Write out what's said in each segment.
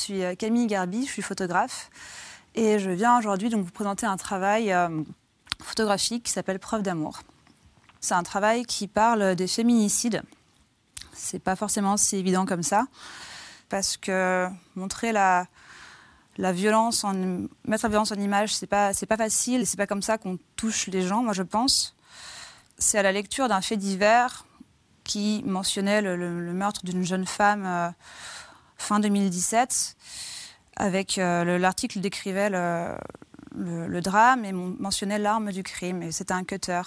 suis Camille Garbi, je suis photographe et je viens aujourd'hui donc vous présenter un travail photographique qui s'appelle Preuve d'amour. C'est un travail qui parle des féminicides. C'est pas forcément si évident comme ça, parce que montrer la violence, mettre la violence en image, c'est pas facile et c'est pas comme ça qu'on touche les gens, moi je pense. C'est à la lecture d'un fait divers qui mentionnait le meurtre d'une jeune femme fin 2017. Avec l'article décrivait le drame et mentionnait l'arme du crime. Et c'était un cutter.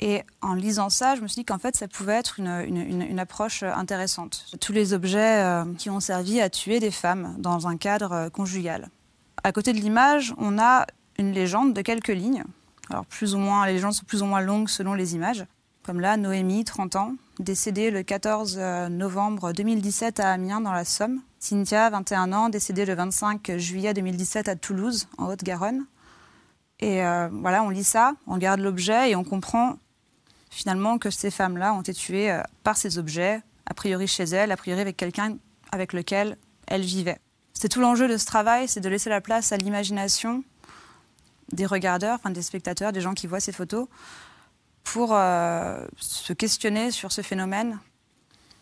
Et en lisant ça, je me suis dit qu'en fait, ça pouvait être une approche intéressante. Tous les objets qui ont servi à tuer des femmes dans un cadre conjugal. À côté de l'image, on a une légende de quelques lignes. Alors les légendes sont plus ou moins longues selon les images. Comme là, Noémie, 30 ans, décédée le 14 novembre 2017 à Amiens, dans la Somme. Cynthia, 21 ans, décédée le 25 juillet 2017 à Toulouse, en Haute-Garonne. Et voilà, on lit ça, on regarde l'objet et on comprend finalement que ces femmes-là ont été tuées par ces objets, a priori chez elles, a priori avec quelqu'un avec lequel elles vivaient. C'est tout l'enjeu de ce travail, c'est de laisser la place à l'imagination des regardeurs, enfin des spectateurs, des gens qui voient ces photos, pour se questionner sur ce phénomène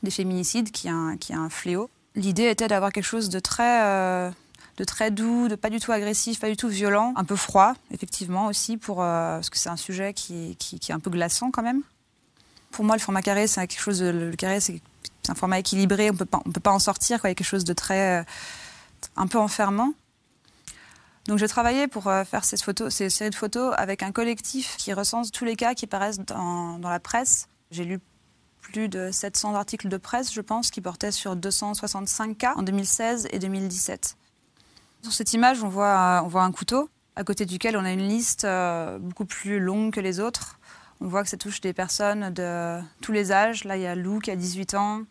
des féminicides qui est un fléau. L'idée était d'avoir quelque chose de très doux, de pas du tout agressif, pas du tout violent, un peu froid, effectivement aussi, parce que c'est un sujet qui est un peu glaçant quand même. Pour moi, le format carré, c'est quelque chose le carré, c'est un format équilibré, on peut pas en sortir, quoi. Il y a quelque chose de très un peu enfermant. Donc j'ai travaillé pour faire ces séries de photos avec un collectif qui recense tous les cas qui paraissent dans la presse. J'ai lu plus de 700 articles de presse, je pense, qui portaient sur 265 cas en 2016 et 2017. Sur cette image, on voit un couteau, à côté duquel on a une liste beaucoup plus longue que les autres. On voit que ça touche des personnes de tous les âges. Là, il y a Lou qui a 18 ans,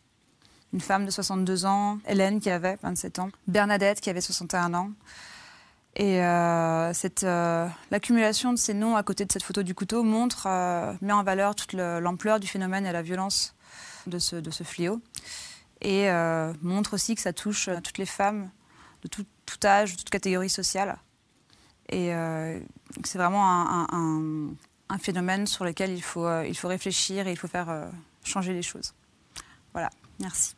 une femme de 62 ans, Hélène qui avait 27 ans, Bernadette qui avait 61 ans. Et l'accumulation de ces noms à côté de cette photo du couteau met en valeur toute l'ampleur du phénomène et la violence de ce fléau. Et montre aussi que ça touche toutes les femmes de tout âge, de toute catégorie sociale. Et c'est vraiment un phénomène sur lequel il faut réfléchir et il faut faire changer les choses. Voilà, merci.